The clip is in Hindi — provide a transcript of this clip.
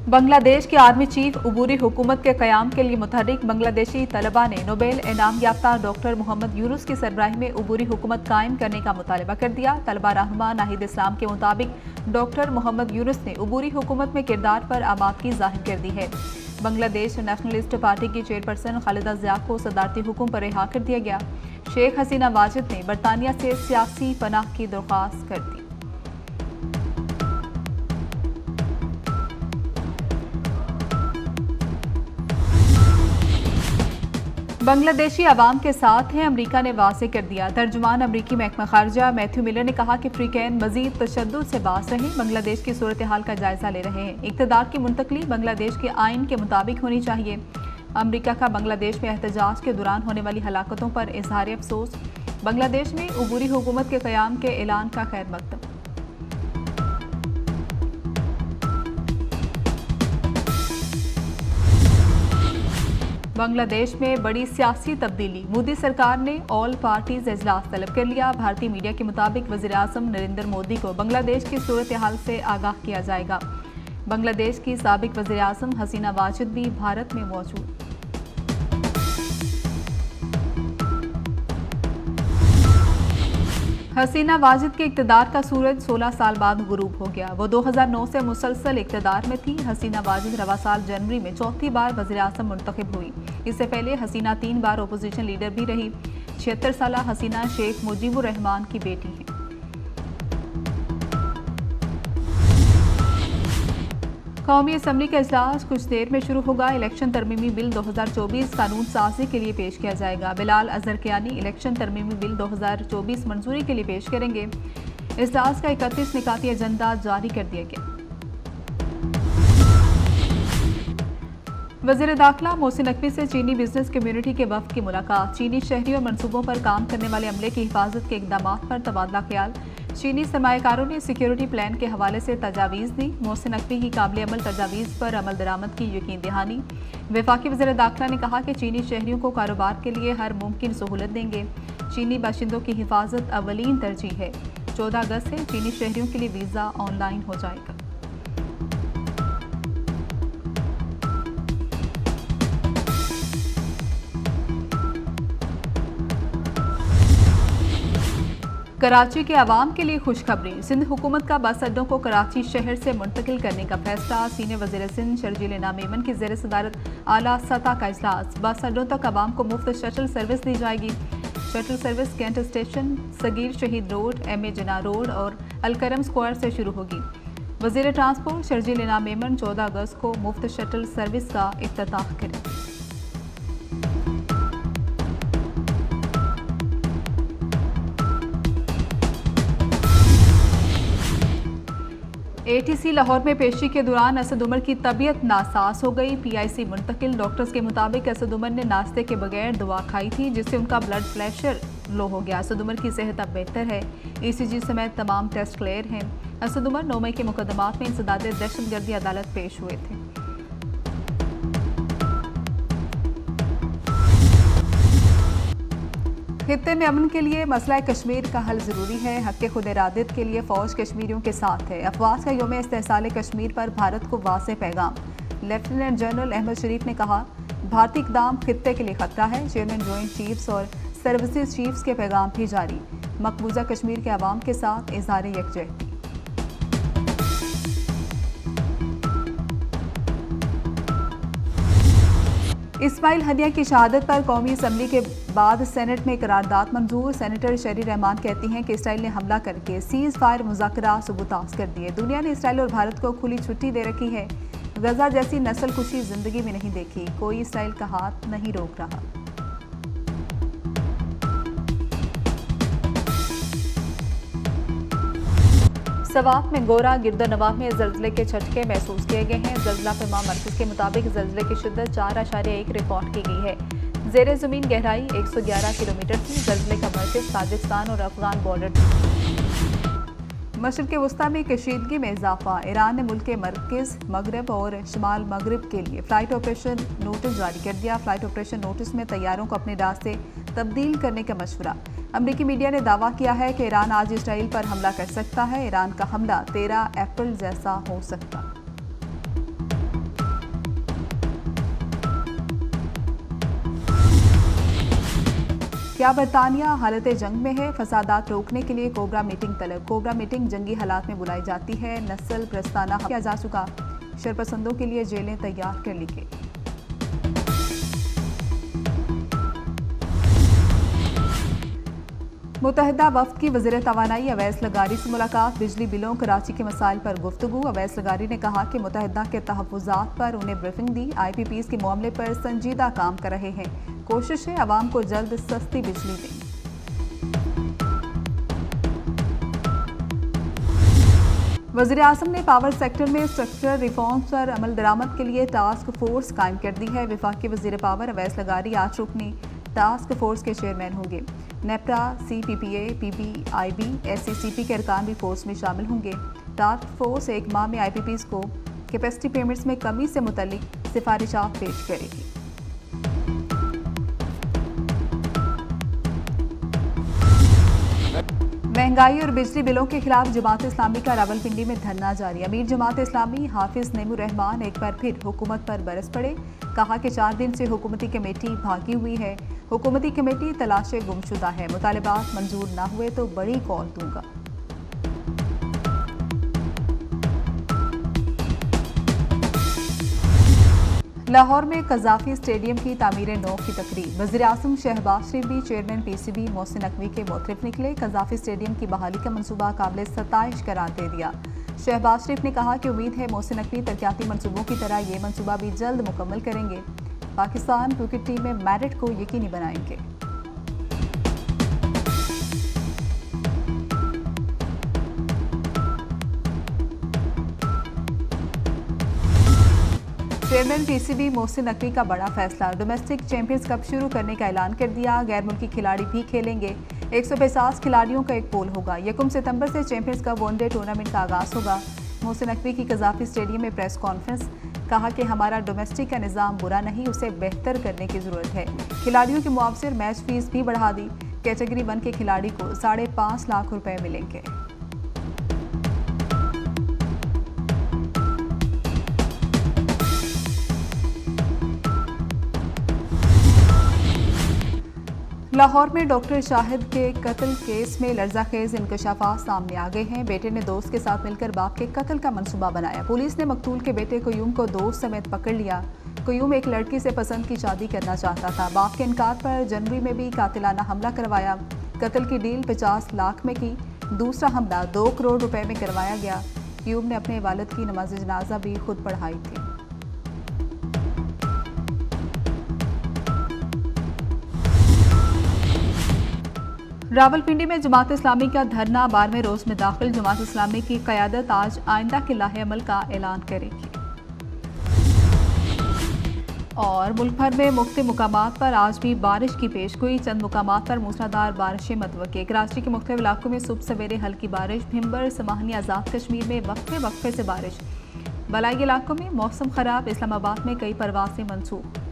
बांग्लादेश के आर्मी चीफ उबूरी हुकूमत के क़याम के लिए मुतहर्रिक बांग्लादेशी तलबा ने नोबेल इनाम याफ्ता डॉक्टर मोहम्मद यूनुस की सरबराही में उबूरी हुकूमत कायम करने का मुतालबा कर दिया। तलबा रहनुमा नाहिद इस्लाम के मुताबिक डॉक्टर मोहम्मद यूनुस ने उबूरी हुकूमत में किरदार पर आमादगी जाहिर कर दी है। बांग्लादेश नेशनलिस्ट पार्टी की चेयरपर्सन खालिदा जिया को सदारती हुक्म पर रिहा कर दिया गया। शेख हसीना वाजिद ने बरतानिया से सियासी पनाह की दरख्वास्त कर दी। बांग्लादेशी अवाम के साथ हैं, अमरीका ने वाज़ेह कर दिया। तर्जुमान अमरीकी महकमा खारजा मैथ्यू मिलर ने कहा कि फ्रीकैन मजीद तशद्दुद से बाज रहें, बांग्लादेश की सूरत हाल का जायजा ले रहे हैं। इक़्तिदार की मुंतकली बांग्लादेश के आइन के मुताबिक होनी चाहिए। अमरीका का बांग्लादेश में एहतजाज के दौरान होने वाली हलाकतों पर इजहार अफसोस। बांग्लादेश में उबूरी हुकूमत के क़याम के ऐलान का खैर मकदम। बांग्लादेश में बड़ी सियासी तब्दीली, मोदी सरकार ने ऑल पार्टीज इजलास तलब कर लिया। भारतीय मीडिया के मुताबिक वज़ीर-ए-आज़म नरेंद्र मोदी को बांग्लादेश की सूरत हाल से आगाह किया जाएगा। बांग्लादेश की साबिक वज़ीर-ए-आज़म हसीना वाजिद भी भारत में मौजूद। हसीना वाजिद के इक़्तिदार का सूरज 16 साल बाद गुरूब हो गया। वो 2009 से मुसलसल इक़्तिदार में थी। हसीना वाजिद रवा साल जनवरी में चौथी बार वज़ीर-ए-आज़म मुंतखब हुई। इससे पहले हसीना 3 बार अपोजिशन लीडर भी रही। 76 साला हसीना शेख मुजीबुर रहमान की बेटी हैं। कौमी असम्बली का इजलास कुछ देर में शुरू होगा। इलेक्शन तरमीमी बिल 2024 कानून साजी के लिए पेश किया जाएगा। बिलाल अजहरकियानी इलेक्शन तरमीमी बिल 2024 मंजूरी के लिए पेश करेंगे। इजलास का 31 निकाती एजेंडा जारी कर दिया गया। वज़ीर दाखिला मोहसिन नकवी से चीनी बिजनेस कम्युनिटी के वफ़द की मुलाकात। चीनी शहरी और मनसूबों पर काम करने वाले अमले की हिफाजत के इक़दामात पर तबादला ख्याल। चीनी सरमायाकारों ने सिक्योरिटी प्लान के हवाले से तजावीज़ दी। मोहसिन नकवी की काबिल अमल तजावीज़ पर अमल दरामद की यकीन दहानी। वफाकी वज़ीर दाखिला ने कहा कि चीनी शहरियों को कारोबार के लिए हर मुमकिन सहूलत देंगे। चीनी बाशिंदों की हिफाजत अवलीन तरजीह है। 14 अगस्त से चीनी शहरियों के लिए वीज़ा ऑनलाइन हो जाएगा। कराची के अवाम के लिए खुशखबरी। सिंध हुकूमत का बस अड्डों को कराची शहर से मुंतकिल करने का फैसला। सीनियर वज़ीर सिंध शर्जील इनाम मेमन की ज़ेर सदारत आला सतह का इजलास। बस अड्डों तक अवाम को मुफ्त शटल सर्विस दी जाएगी। Shuttle service cantt station, Sagir Shahid road, M A जना रोड और अलकरम स्क्वायर से शुरू होगी। वज़ीर ट्रांसपोर्ट शर्जील इनाम मेमन 14 अगस्त को मुफ्त शटल सर्विस का इफ्तिताह करेंगे। ATC लाहौर में पेशी के दौरान असद उमर की तबीयत नासाज हो गई। PIC मुंतकिल। डॉक्टर्स के मुताबिक असद उमर ने नाश्ते के बगैर दवा खाई थी, जिससे उनका ब्लड प्रेशर लो हो गया। असद उमर की सेहत अब बेहतर है। ECG समेत तमाम टेस्ट क्लियर हैं। असद उमर 9 मई के मुकदमात में इंसदाद दहशतगर्दी अदालत पेश हुए थे। खित्ते में अमन के लिए मसला कश्मीर का हल जरूरी है। हक़ खुद इरादत के लिए फौज कश्मीरियों के साथ है। अफवाज का यौम इस्तेहसाल कश्मीर पर भारत को वाज़ेह पैगाम। लेफ्टिनेंट जनरल अहमद शरीफ ने कहा, भारतीय इक़दाम खित्ते के लिए खतरा है। चेयरमैन जॉइंट चीफ्स और सर्विसेज चीफ्स के पैगाम भी जारी। मकबूजा कश्मीर के अवाम के साथ इज़हार यकजहती। इस्माइल हनिया की शहादत पर कौमी असम्बली के बाद सेनेट में करारदाद मंजूर। सेनेटर शरी रहमान कहती हैं कि इसराइल ने हमला करके सीज फायर मुज़ाकरा सुबुतास कर दिए। दुनिया ने इसराइल और भारत को खुली छुट्टी दे रखी है। गजा जैसी नस्ल कुशी जिंदगी में नहीं देखी। कोई इसराइल का हाथ नहीं रोक रहा। सवात में गोरा गिरदनवा में जल्जले के झटके महसूस किए गए हैं। जल्जला फरमा मरकज़ के मुताबिक जल्जले की शिद्दत 4.1 रिकॉर्ड की गई है। ज़ेरे ज़मीन गहराई 111 किलोमीटर थी। जल्जले का मरकज़ ताजिकिस्तान और अफगान बॉर्डर था। मशरिक़ वस्ता में कशीदगी में इजाफा। ईरान ने मुल्क के मरकज़, मगरब और शमाल मगरब के लिए फ़्लाइट ऑपरेशन नोटिस जारी कर दिया। फ़्लाइट ऑपरेशन नोटिस में तैयारों को अपने रास्ते तब्दील करने का मशवरा। अमरीकी मीडिया ने दावा किया है कि ईरान आज इसराइल पर हमला कर सकता है। ईरान का हमला 13 अप्रैल जैसा हो सकता है। क्या बरतानिया हालत जंग में है? फसादात रोकने के लिए कोबरा मीटिंग तलब। कोबरा मीटिंग जंगी हालात में बुलाई जाती है। नस्ल प्रस्ताना किया जा चुका। शरपसंदों के लिए जेलें तैयार कर ली गई। मुत्तहिदा वफ्द की वज़ीर तवानाई अवैस लगारी से मुलाकात। बिजली बिलों कराची के मसाइल पर गुफ्तगू। अवैस लगारी ने कहा कि मुत्तहिदा के तहफ़्फ़ुज़ात पर उन्हें ब्रीफिंग दी। IPPs के मामले पर संजीदा काम कर रहे हैं। कोशिश है आवाम को जल्द सस्ती बिजली दें। वज़ीर आज़म ने पावर सेक्टर में स्ट्रक्चरल रिफॉर्म्स पर अमल दरामद के लिए टास्क फोर्स कायम कर दी है। वफाकी वज़ीर पावर अवैस लगारी आज रुकनी टास्क फोर्स के चेयरमैन होंगे। नेप्टा, CPPA, PPIB, SCCP के अरकान भी फोर्स में शामिल होंगे। टास्क फोर्स एक माह में IPPs को कैपेसिटी पेमेंट्स में कमी से मुतल्लिक सिफारिशात पेश करेगी। महंगाई और बिजली बिलों के खिलाफ जमात इस्लामी का रावलपिंडी में धरना जारी। अमीर जमात इस्लामी हाफिज नेमुर रहमान एक बार फिर हुकूमत पर बरस पड़े। कहा कि 4 दिन से हुकूमती कमेटी भागी हुई है। हुकूमती कमेटी तलाशे गुमशुदा है। मुतालिबात मंजूर ना हुए तो बड़ी कॉल दूंगा। लाहौर में कज़ाफी स्टेडियम की तामीर नौ की तकरीब। वज़ीर आज़म शहबाज शरीफ भी चेयरमैन PCB मोहसिन नकवी के मुतरफ निकले। कज़ाफी स्टेडियम की बहाली का मनसूबा काबिल सताइश करार दे दिया। शहबाज शरीफ ने कहा कि उम्मीद है मोहसिन नकवी तरक्याती मनसूबों की तरह ये मनसूबा भी जल्द मुकम्मल करेंगे। पाकिस्तान क्रिकेट टीम में मेरिट को यकीनी बनाएंगे। चेयरमैन PCB मोहसिन नकवी का बड़ा फैसला। डोमेस्टिक चैंपियंस कप शुरू करने का ऐलान कर दिया। गैर मुल्की खिलाड़ी भी खेलेंगे। 150 खिलाड़ियों का एक पोल होगा। 1 सितंबर से चैंपियंस कप वनडे टूर्नामेंट का आगाज होगा। मोहसिन नकवी की कज़ाफी स्टेडियम में प्रेस कॉन्फ्रेंस। कहा कि हमारा डोमेस्टिक का निज़ाम बुरा नहीं, उसे बेहतर करने की ज़रूरत है। खिलाड़ियों के मुआवजे और मैच फीस भी बढ़ा दी। कैटेगरी 1 के खिलाड़ी को 5.5 लाख रुपए मिलेंगे। लाहौर में डॉक्टर शाहिद के कत्ल केस में लर्ज़ाखेज़ इंकशाफात सामने आ गए हैं। बेटे ने दोस्त के साथ मिलकर बाप के कत्ल का मंसूबा बनाया। पुलिस ने मकतूल के बेटे कयूम को दोस्त समेत पकड़ लिया। कयूम एक लड़की से पसंद की शादी करना चाहता था। बाप के इनकार पर जनवरी में भी कातिलाना हमला करवाया। कत्ल की डील 50 लाख में की। दूसरा हमला 2 करोड़ रुपए में करवाया गया। कयूम ने अपने वालिद की नमाज जनाजा भी खुद पढ़ाई थी। रावलपिंडी में जमात इस्लामी का धरना 12वें रोज में दाखिल। जमात इस्लामी की क़यादत आज आइंदा के लाहे अमल का ऐलान करेगी। और मुल्क भर में मुख्तलिफ मुकामात पर आज भी बारिश की पेशगोई। चंद मुकामात पर मूसलाधार बारिशें मतवक्के। कराची के मुख्तलिफ इलाकों में सुबह सवेरे हल्की बारिश। भिम्बर, समाहनी, आज़ाद कश्मीर में वक्फे वक्फे से बारिश। बलाई इलाकों में मौसम खराब। इस्लामाबाद में कई परवासें मनसूख।